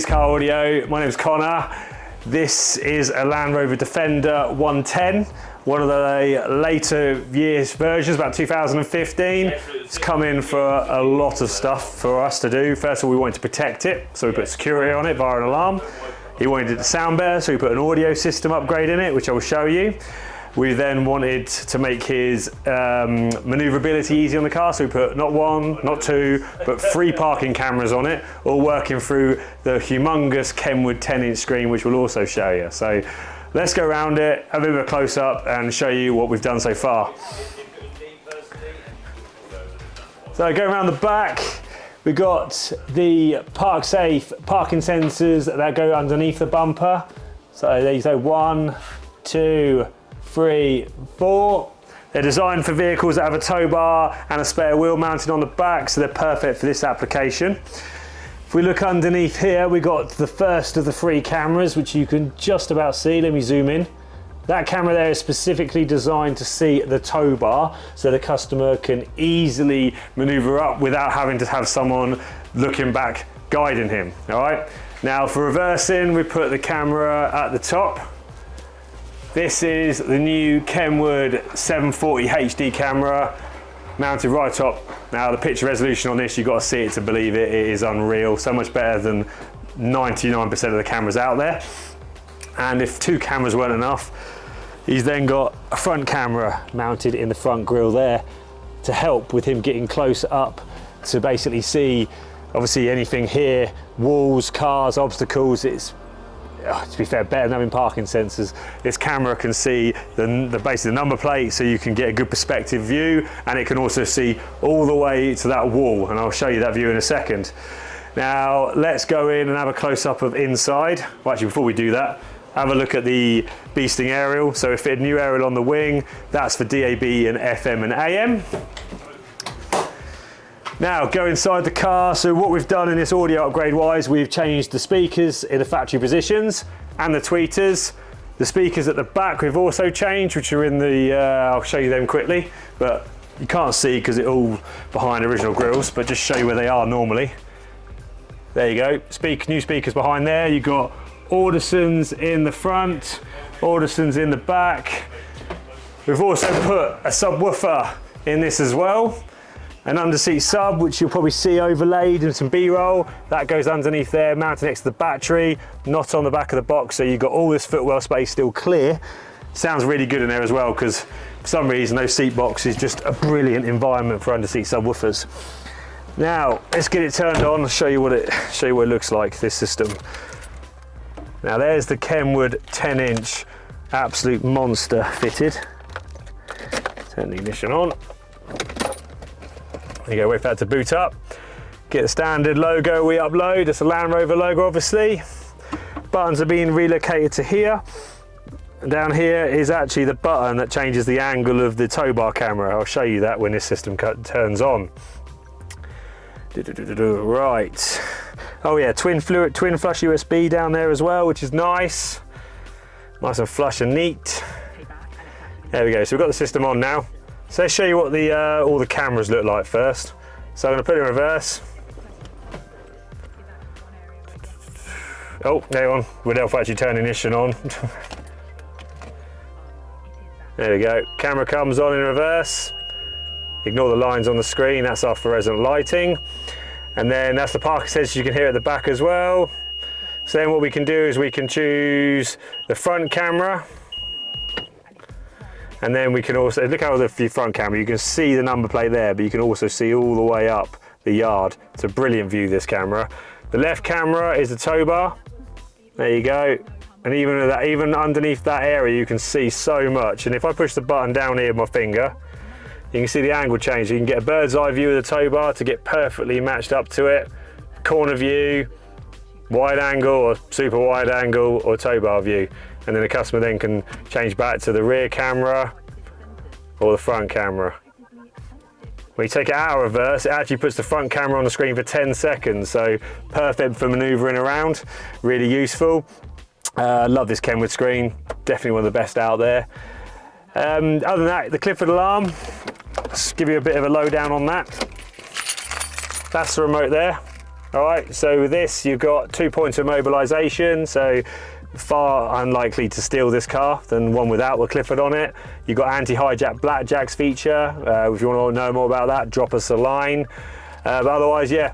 Used Car Audio. My name is Connor. This is a Land Rover Defender 110, one of the later years versions, about 2015. It's come in for a lot of stuff for us to do. First of all, we wanted to protect it, so we put security on it via an alarm. He wanted it to sound better, so we put an audio system upgrade in it, which I will show you. We then wanted to make his maneuverability easy on the car, so we put not one, not two, but 3 parking cameras on it, all working through the humongous Kenwood 10-inch screen, which we'll also show you. So let's go around it, have a bit of a close-up and show you what we've done so far. So go around the back, we've got the park safe parking sensors that go underneath the bumper. So there you go, 1, 2, 3, 4. They're designed for vehicles that have a tow bar and a spare wheel mounted on the back, so they're perfect for this application. If we look underneath here, we got the first of the 3 cameras, which you can just about see. Let me zoom in. That camera there is specifically designed to see the tow bar, so the customer can easily maneuver up without having to have someone looking back guiding him. All right. Now for reversing, we put the camera at the top. This is the new Kenwood 740 HD camera mounted right top. Now the picture resolution on this, you've got to see it to believe it. It is unreal, so much better than 99% of the cameras out there. And if 2 cameras weren't enough, he's then got a front camera mounted in the front grille there to help with him getting close up to basically see, obviously anything here, walls, cars, obstacles. It's, to be fair, better than having parking sensors. This camera can see basically the number plate, so you can get a good perspective view, and it can also see all the way to that wall, and I'll show you that view in a second. Now let's go in and have a close-up of inside. Well, actually, before we do that, have a look at the beasting aerial. So we fit a new aerial on the wing. That's for DAB and FM and AM. Now go inside the car. So what we've done in this audio upgrade wise, we've changed the speakers in the factory positions and the tweeters. The speakers at the back we've also changed, which are in the, I'll show you them quickly, but you can't see because it's all behind original grills, but just show you where they are normally. There you go, new speakers behind there. You've got Audisons in the front, Audisons in the back. We've also put a subwoofer in this as well. An under-seat sub, which you'll probably see overlaid in some B-roll. That goes underneath there, mounted next to the battery, not on the back of the box, so you've got all this footwell space still clear. Sounds really good in there as well, because for some reason those seat box is just a brilliant environment for under-seat subwoofers. Now, let's get it turned on, show you what it looks like, this system. Now there's the Kenwood 10-inch absolute monster fitted. Turn the ignition on. There you go, wait for that to boot up. Get the standard logo we upload, it's a Land Rover logo obviously. Buttons are being relocated to here. And down here is actually the button that changes the angle of the tow bar camera. I'll show you that when this system turns on. Right. Oh yeah, twin flush USB down there as well, which is nice. Nice and flush and neat. There we go, so we've got the system on now. So let's show you what all the cameras look like first. So I'm going to put it in reverse. Oh, hang on, would help actually turn ignition on. There we go, camera comes on in reverse. Ignore the lines on the screen, that's our fluorescent lighting. And then that's the parking sensor you can hear at the back as well. So then what we can do is we can choose the front camera. And then we can also, look how the front camera, you can see the number plate there, but you can also see all the way up the yard. It's a brilliant view, this camera. The left camera is the tow bar. There you go. And even underneath that area, you can see so much. And if I push the button down here with my finger, you can see the angle change. You can get a bird's eye view of the tow bar to get perfectly matched up to it. Corner view, wide angle or super wide angle or tow bar view. And then the customer then can change back to the rear camera or the front camera. When you take it out of reverse, it actually puts the front camera on the screen for 10 seconds. So perfect for maneuvering around, really useful. Love this Kenwood screen, definitely one of the best out there. Other than that, the Clifford alarm, let's give you a bit of a lowdown on that. That's the remote there. All right, so with this, you've got 2 points of mobilisation, so far unlikely to steal this car than one without the Clifford on it. You've got anti-hijack blackjacks feature. If you want to know more about that, drop us a line. But otherwise, yeah,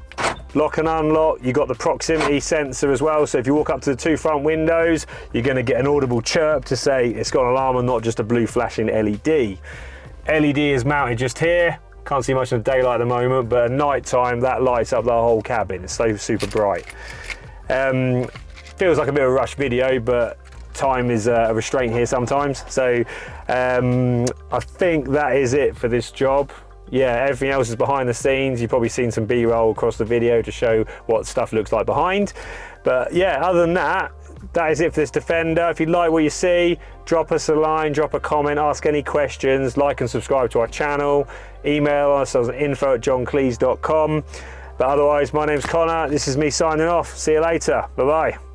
lock and unlock. You've got the proximity sensor as well, so if you walk up to the 2 front windows, you're going to get an audible chirp to say it's got an alarm and not just a blue flashing LED. LED is mounted just here. Can't see much in the daylight at the moment, but at night time that lights up the whole cabin. It's so super bright. Feels like a bit of a rush video, but time is a restraint here sometimes. So I think that is it for this job. Yeah, everything else is behind the scenes. You've probably seen some B-roll across the video to show what stuff looks like behind. But yeah, other than that, that is it for this Defender. If you like what you see, drop us a line, drop a comment, ask any questions, like and subscribe to our channel, email us at info@johnkleis.com. But otherwise, my name's Connor, this is me signing off. See you later, bye-bye.